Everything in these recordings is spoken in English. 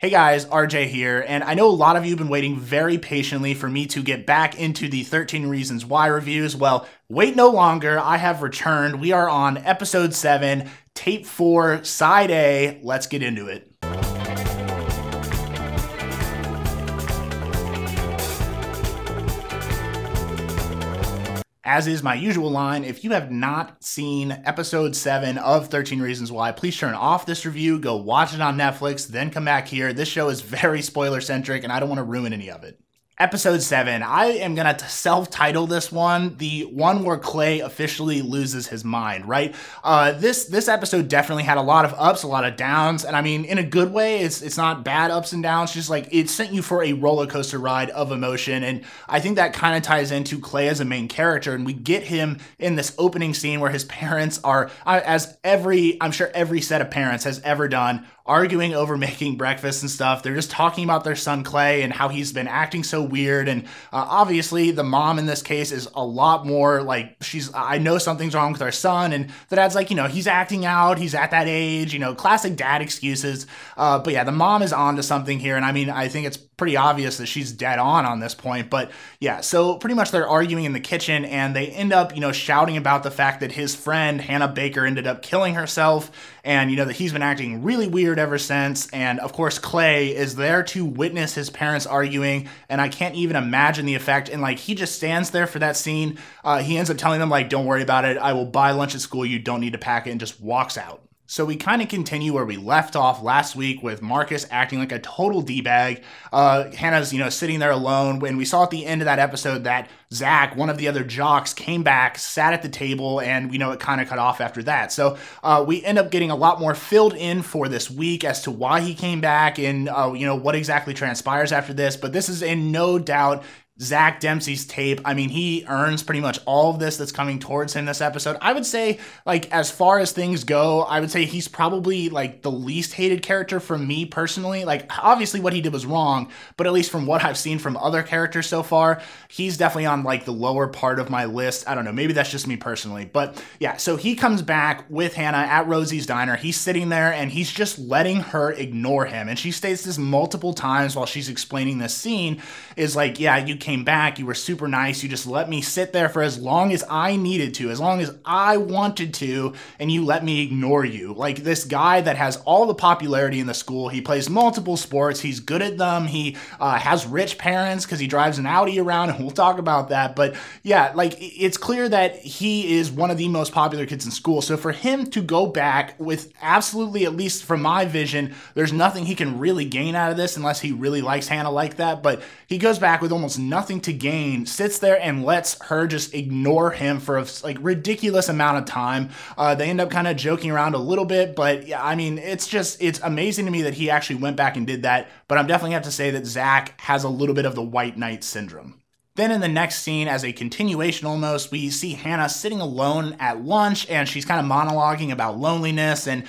Hey guys, RJ here, and I know a lot of you have been waiting very patiently for me to get back into the 13 Reasons Why reviews. Well, wait no longer, I have returned. We are on episode 7, tape 4, side A. Let's get into it. As is my usual line, if you have not seen episode 7 of 13 Reasons Why, please turn off this review, go watch it on Netflix, then come back here. This show is very spoiler-centric, and I don't want to ruin any of it. Episode 7, I am going to self-title this one, the one where Clay officially loses his mind, right? This episode definitely had a lot of ups, a lot of downs, and I mean, in a good way, it's not bad ups and downs, just like it sent you for a roller coaster ride of emotion, and I think that kind of ties into Clay as a main character, and we get him in this opening scene where his parents are, I'm sure every set of parents has ever done, arguing over making breakfast and stuff. They're just talking about their son Clay and how he's been acting so weird. And obviously the mom in this case is a lot more like, I know something's wrong with our son. And the dad's like, he's acting out. He's at that age, classic dad excuses. But yeah, the mom is on to something here. And I mean, I think it's pretty obvious that she's dead on this point. But yeah, so pretty much they're arguing in the kitchen and they end up, shouting about the fact that his friend Hannah Baker ended up killing herself. And, that he's been acting really weird ever since. And of course, Clay is there to witness his parents arguing. And I can't even imagine the effect. And like, he just stands there for that scene. He ends up telling them like, don't worry about it. I will buy lunch at school. You don't need to pack it, and just walks out. So we kind of continue where we left off last week with Marcus acting like a total D-bag. Hannah's, sitting there alone. When we saw at the end of that episode that Zach, one of the other jocks, came back, sat at the table, and, it kind of cut off after that. So we end up getting a lot more filled in for this week as to why he came back and, what exactly transpires after this. But this is in no doubt Zach Dempsey's tape. I mean, he earns pretty much all of this that's coming towards him this episode. I would say, like, as far as things go, I would say he's probably, like, the least hated character from me personally. Like, obviously what he did was wrong, but at least from what I've seen from other characters so far, he's definitely on, like, the lower part of my list. I don't know, maybe that's just me personally. But, yeah, so he comes back with Hannah at Rosie's Diner. He's sitting there, and he's just letting her ignore him. And she states this multiple times while she's explaining this scene, is like, yeah, you came back, you were super nice, you just let me sit there for as long as I needed to, as long as I wanted to, and you let me ignore you. Like, this guy that has all the popularity in the school, he plays multiple sports, he's good at them, he has rich parents because he drives an Audi around, and we'll talk about that, but yeah, like, it's clear that he is one of the most popular kids in school, so for him to go back with absolutely, at least from my vision, there's nothing he can really gain out of this unless he really likes Hannah like that, but he goes back with almost nothing to gain, sits there and lets her just ignore him for a like ridiculous amount of time. They end up kind of joking around a little bit, but yeah, I mean, it's amazing to me that he actually went back and did that, but I'm definitely have to say that Zach has a little bit of the white knight syndrome. Then in the next scene, as a continuation almost, we see Hannah sitting alone at lunch, and she's kind of monologuing about loneliness, and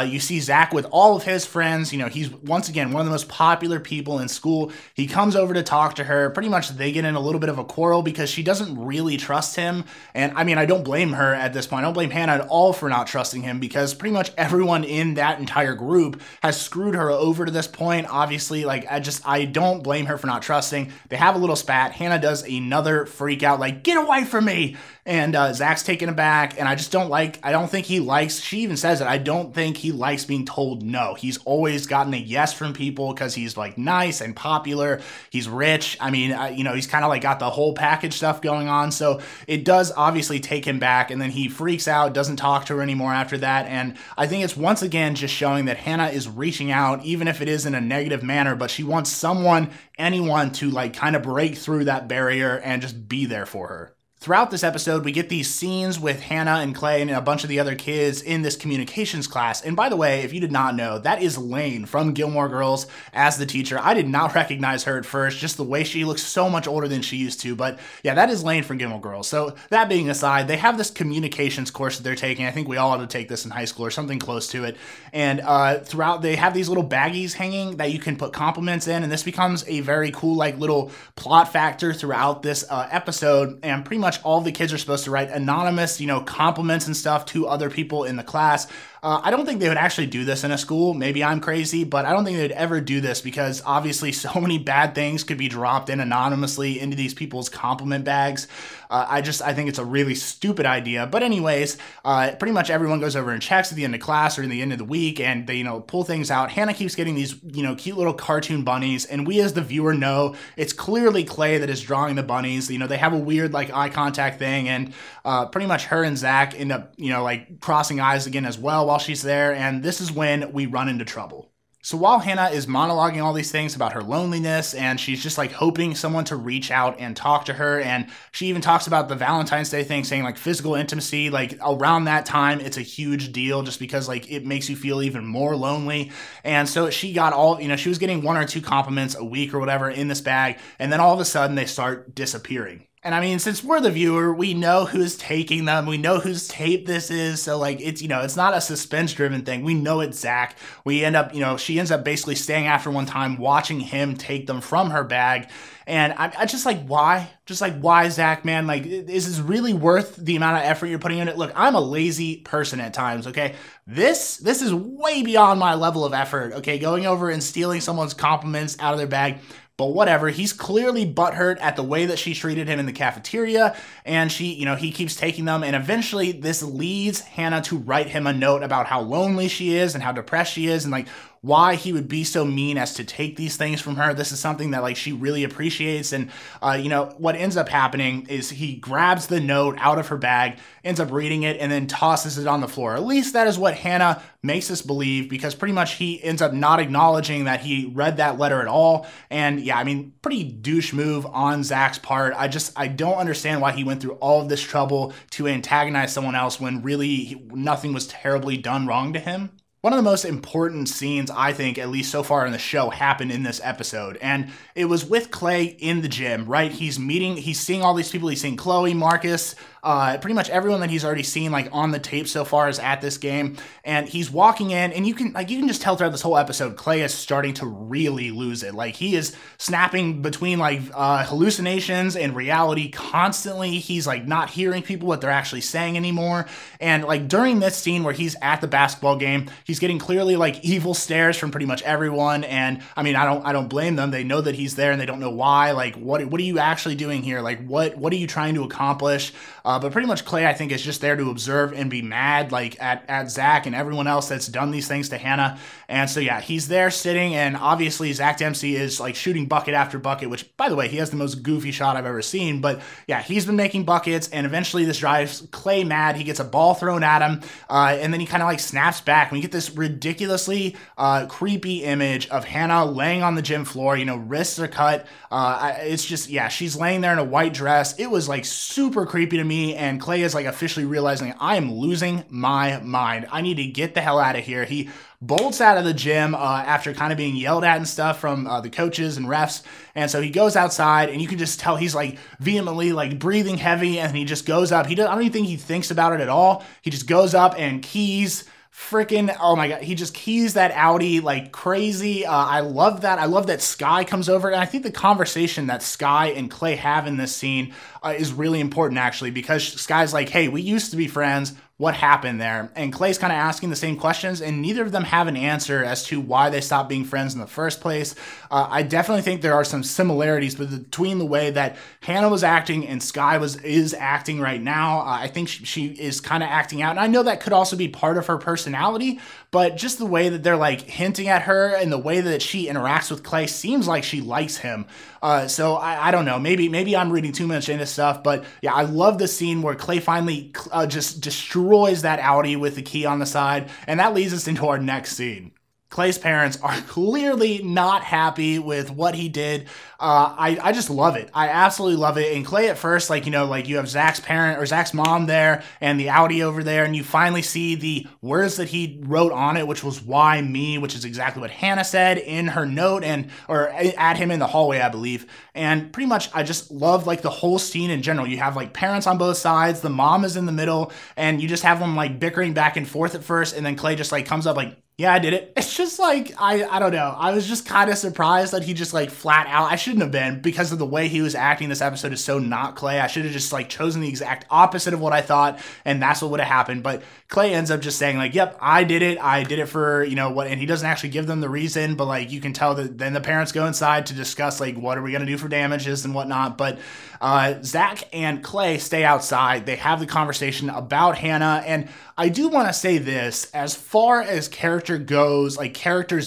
you see Zach with all of his friends. He's, once again, one of the most popular people in school. He comes over to talk to her. Pretty much they get in a little bit of a quarrel because she doesn't really trust him, and I mean, I don't blame her at this point. I don't blame Hannah at all for not trusting him because pretty much everyone in that entire group has screwed her over to this point. Obviously, like, I don't blame her for not trusting. They have a little spat. Hannah does another freak out, like, get away from me, and Zach's taken aback, and I don't think he likes, she even says it, I don't think he likes being told no. He's always gotten a yes from people because he's like nice and popular, he's rich, I mean, he's kind of like got the whole package stuff going on, so it does obviously take him back, and then he freaks out, doesn't talk to her anymore after that, and I think it's once again just showing that Hannah is reaching out, even if it is in a negative manner, but she wants someone, anyone, to like kind of break through that barrier and just be there for her. Throughout this episode, we get these scenes with Hannah and Clay and a bunch of the other kids in this communications class. And by the way, if you did not know, that is Lane from Gilmore Girls as the teacher. I did not recognize her at first, just the way she looks so much older than she used to. But yeah, that is Lane from Gilmore Girls. So that being aside, they have this communications course that they're taking. I think we all had to take this in high school or something close to it. And throughout, they have these little baggies hanging that you can put compliments in. And this becomes a very cool, like, little plot factor throughout this episode. And pretty much all the kids are supposed to write anonymous, compliments and stuff to other people in the class. I don't think they would actually do this in a school. Maybe I'm crazy, but I don't think they'd ever do this because obviously so many bad things could be dropped in anonymously into these people's compliment bags. I think it's a really stupid idea. But anyways, pretty much everyone goes over and checks at the end of class or in the end of the week, and they, pull things out. Hannah keeps getting these, cute little cartoon bunnies, and we as the viewer know it's clearly Clay that is drawing the bunnies. They have a weird like eye contact thing, and pretty much her and Zach end up, like crossing eyes again as well while she's there, and this is when we run into trouble. So while Hannah is monologuing all these things about her loneliness, and she's just like hoping someone to reach out and talk to her, and she even talks about the Valentine's Day thing, saying like physical intimacy, like around that time, it's a huge deal just because like it makes you feel even more lonely. And so she got all, she was getting 1 or 2 compliments a week or whatever in this bag, and then all of a sudden they start disappearing. And I mean, since we're the viewer, we know who's taking them. We know whose tape this is. So like, it's, it's not a suspense driven thing. We know it's Zach. We end up, she ends up basically staying after one time, watching him take them from her bag. And I just like, why? Just like, why, Zach, man? Like, is this really worth the amount of effort you're putting in it? Look, I'm a lazy person at times, okay? This is way beyond my level of effort, okay? Going over and stealing someone's compliments out of their bag. But whatever, he's clearly butthurt at the way that she treated him in the cafeteria, and he keeps taking them, and eventually this leads Hannah to write him a note about how lonely she is and how depressed she is, and like why he would be so mean as to take these things from her. This is something that like she really appreciates. And what ends up happening is he grabs the note out of her bag, ends up reading it, and then tosses it on the floor. At least that is what Hannah makes us believe, because pretty much he ends up not acknowledging that he read that letter at all. And yeah, I mean, pretty douche move on Zach's part. I don't understand why he went through all of this trouble to antagonize someone else when really nothing was terribly done wrong to him. One of the most important scenes, I think, at least so far in the show, happened in this episode. And it was with Clay in the gym, right? He's seeing all these people. He's seeing Chloe, Marcus, pretty much everyone that he's already seen like on the tape so far is at this game. And he's walking in, and you can just tell throughout this whole episode, Clay is starting to really lose it. Like, he is snapping between like hallucinations and reality constantly. He's like not hearing people what they're actually saying anymore. And like during this scene where he's at the basketball game, he's getting clearly like evil stares from pretty much everyone. And I mean, I don't blame them. They know that he's there and they don't know why. Like, what are you actually doing here? Like, what are you trying to accomplish? But pretty much Clay, I think, is just there to observe and be mad like at Zach and everyone else that's done these things to Hannah. And so yeah, he's there sitting, and obviously Zach Dempsey is like shooting bucket after bucket, which by the way, he has the most goofy shot I've ever seen. But yeah, he's been making buckets, and eventually this drives Clay mad. He gets a ball thrown at him, and then he kind of like snaps back. And we get this ridiculously creepy image of Hannah laying on the gym floor, wrists are cut. It's just, yeah, she's laying there in a white dress. It was like super creepy to me, and Clay is like officially realizing, I am losing my mind. I need to get the hell out of here. He bolts out of the gym after kind of being yelled at and stuff from the coaches and refs. And so he goes outside, and you can just tell he's like vehemently like breathing heavy, and he just goes up. I don't even think he thinks about it at all. He just goes up and keys oh my God, he just keys that Audi like crazy. I love that. I love that Sky comes over. And I think the conversation that Sky and Clay have in this scene is really important, actually, because Sky's like, hey, we used to be friends. What happened there? And Clay's kind of asking the same questions, and neither of them have an answer as to why they stopped being friends in the first place. I definitely think there are some similarities between the way that Hannah was acting and Sky is acting right now. I think she is kind of acting out, and I know that could also be part of her personality, but just the way that they're like hinting at her and the way that she interacts with Clay seems like she likes him. So I don't know. Maybe I'm reading too much into stuff, but yeah, I love the scene where Clay finally just destroys that Audi with the key on the side, and that leads us into our next scene. Clay's parents are clearly not happy with what he did. I just love it. I absolutely love it. And Clay at first, like, you have Zach's parent or Zach's mom there and the Audi over there, and you finally see the words that he wrote on it, which was "why me," which is exactly what Hannah said in her note or at him in the hallway, I believe. And pretty much I just love like the whole scene in general. You have like parents on both sides, the mom is in the middle, and you just have them like bickering back and forth at first, and then Clay just like comes up like, Yeah, I did it. It's just like, I don't know. I was just kind of surprised that he just like flat out, I shouldn't have been because of the way he was acting. This episode is so not Clay. I should have just like chosen the exact opposite of what I thought, and that's what would have happened. But Clay ends up just saying like, yep, I did it. I did it for, you know what, and he doesn't actually give them the reason, but like you can tell that then the parents go inside to discuss like, what are we going to do for damages and whatnot. But Zach and Clay stay outside. They have the conversation about Hannah, and I do want to say this, as far as characters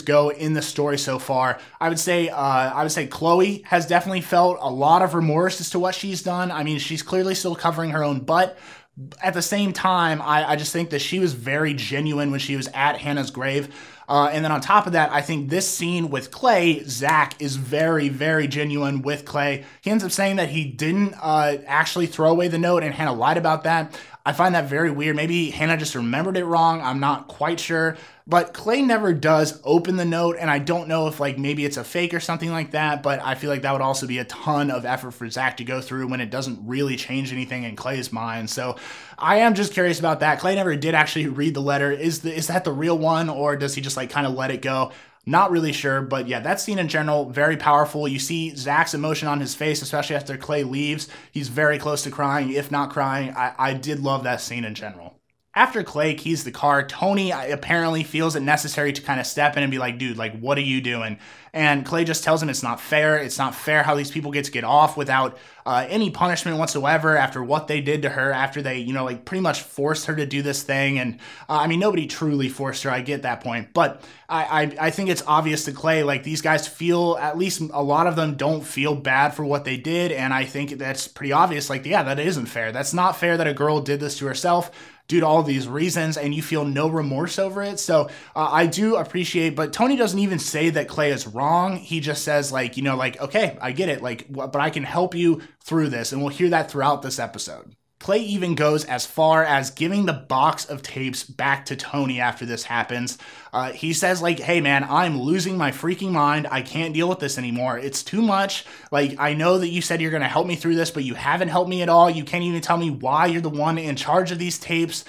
go in the story so far, I would say Chloe has definitely felt a lot of remorse as to what she's done. I mean, she's clearly still covering her own butt. At the same time, I just think that she was very genuine when she was at Hannah's grave. And then on top of that, I think this scene with Clay, Zach is very, very genuine with Clay. He ends up saying that he didn't actually throw away the note, and Hannah lied about that. I find that very weird. Maybe Hannah just remembered it wrong. I'm not quite sure. But Clay never does open the note, and I don't know if like maybe it's a fake or something like that, but I feel like that would also be a ton of effort for Zach to go through when it doesn't really change anything in Clay's mind. So I am just curious about that. Clay never did actually read the letter. Is that the real one, or does he just like kind of let it go? Not really sure, but yeah, that scene in general, very powerful. You see Zach's emotion on his face, especially after Clay leaves. He's very close to crying, if not crying. I did love that scene in general. After Clay keys the car, Tony apparently feels it necessary to kind of step in and be like, dude, like, what are you doing? And Clay just tells him it's not fair. It's not fair how these people get to get off without any punishment whatsoever after what they did to her, after they, you know, like pretty much forced her to do this thing. And I mean, nobody truly forced her. I get that point. But I think it's obvious to Clay, like these guys feel, at least a lot of them don't feel bad for what they did. And I think that's pretty obvious. Like, yeah, that isn't fair. That's not fair that a girl did this to herself due to all these reasons, and you feel no remorse over it. So I do appreciate, but Tony doesn't even say that Clay is wrong. He just says like, you know, like, okay, I get it, like, but I can help you through this, and we'll hear that throughout this episode. Clay even goes as far as giving the box of tapes back to Tony after this happens. He says like, hey man, I'm losing my freaking mind. I can't deal with this anymore. It's too much. Like, I know that you said you're going to help me through this, but you haven't helped me at all. You can't even tell me why you're the one in charge of these tapes.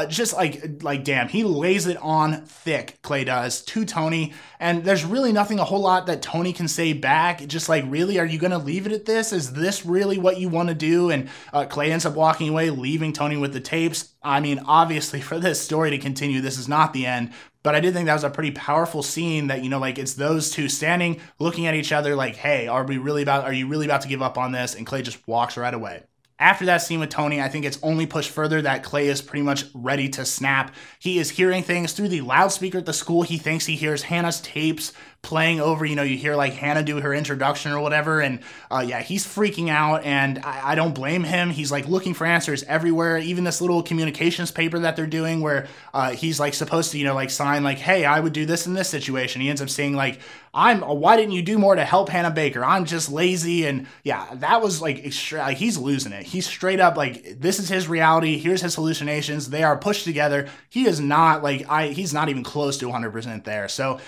Just like, damn, he lays it on thick, Clay does, to Tony. And there's really nothing a whole lot that Tony can say back. Just like, really, are you going to leave it at this? Is this really what you want to do? And Clay ends up walking away, leaving Tony with the tapes. I mean, obviously, for this story to continue, this is not the end. But I did think that was a pretty powerful scene that, you know, like it's those two standing, looking at each other like, hey, are you really about to give up on this? And Clay just walks right away. After that scene with Tony, I think it's only pushed further that Clay is pretty much ready to snap. He is hearing things through the loudspeaker at the school. He thinks he hears Hannah's tapes playing over, you know, you hear like Hannah do her introduction or whatever, and yeah, he's freaking out, and I don't blame him. He's like looking for answers everywhere, even this little communications paper that they're doing where he's like supposed to, you know, like sign like, hey, I would do this in this situation. He ends up saying like, why didn't you do more to help Hannah Baker? I'm just lazy. And yeah, that was like extra, like he's losing it. He's straight up like, this is his reality. Here's his hallucinations. They are pushed together. He is not like, he's not even close to 100% there. So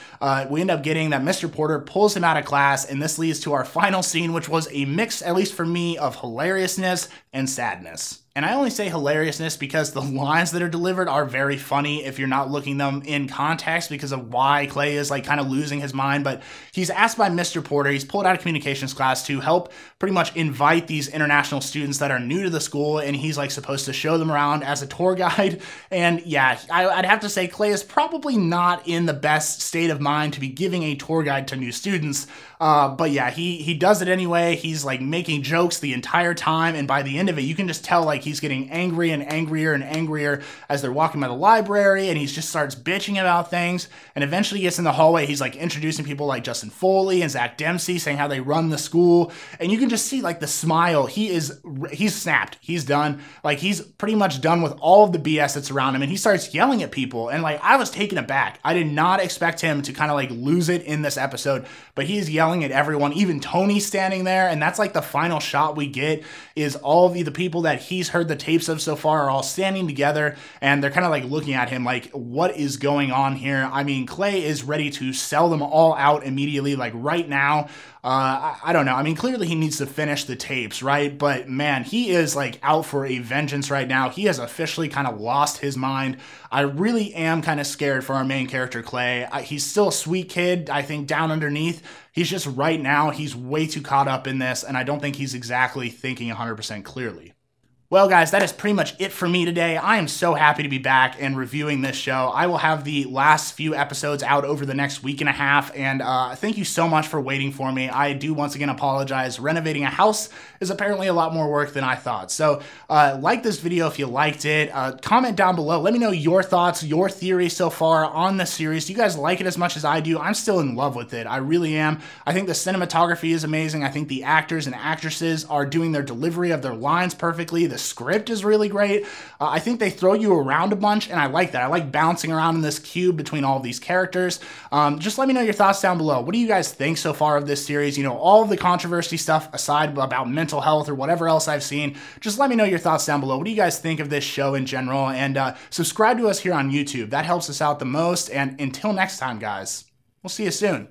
we end up getting that Mr. Porter pulls him out of class, and this leads to our final scene, which was a mix, at least for me, of hilariousness and sadness. And I only say hilariousness because the lines that are delivered are very funny if you're not looking them in context because of why Clay is like kind of losing his mind. But he's asked by Mr. Porter, he's pulled out of communications class to help pretty much invite these international students that are new to the school, and he's like supposed to show them around as a tour guide. And yeah, I'd have to say Clay is probably not in the best state of mind to be giving a tour guide to new students. But yeah, he does it anyway. He's like making jokes the entire time, and by the end of it, you can just tell like he's getting angry and angrier and angrier as they're walking by the library, and he just starts bitching about things, and eventually gets in the hallway. He's like introducing people like Justin Foley and Zach Dempsey, saying how they run the school, and you can just see like the smile. He's snapped. He's done. Like he's pretty much done with all of the BS that's around him, and he starts yelling at people, and like I was taken aback. I did not expect him to kind of like lose it in this episode, but he is yelling at everyone, even Tony standing there, and that's like the final shot we get is all of the people that he's heard the tapes of so far are all standing together, and they're kind of like looking at him like, what is going on here? I mean, Clay is ready to sell them all out immediately, like right now. I don't know. I mean, clearly he needs to finish the tapes, right? But man, he is like out for a vengeance right now. He has officially kind of lost his mind. I really am kind of scared for our main character, Clay. He's still a sweet kid, I think, down underneath. He's just right now, he's way too caught up in this, and I don't think he's exactly thinking 100% clearly. Well, guys, that is pretty much it for me today. I am so happy to be back and reviewing this show. I will have the last few episodes out over the next week and a half, and thank you so much for waiting for me. I do once again apologize. Renovating a house is apparently a lot more work than I thought. So like this video if you liked it. Comment down below. Let me know your thoughts, your theories so far on the series. Do you guys like it as much as I do? I'm still in love with it. I really am. I think the cinematography is amazing. I think the actors and actresses are doing their delivery of their lines perfectly. The script is really great. I think they throw you around a bunch, and I like that. I like bouncing around in this cube between all of these characters. Just let me know your thoughts down below. What do you guys think so far of this series? You know, all of the controversy stuff aside about mental health or whatever else I've seen, just let me know your thoughts down below. What do you guys think of this show in general? And subscribe to us here on YouTube. That helps us out the most. And until next time, guys, we'll see you soon.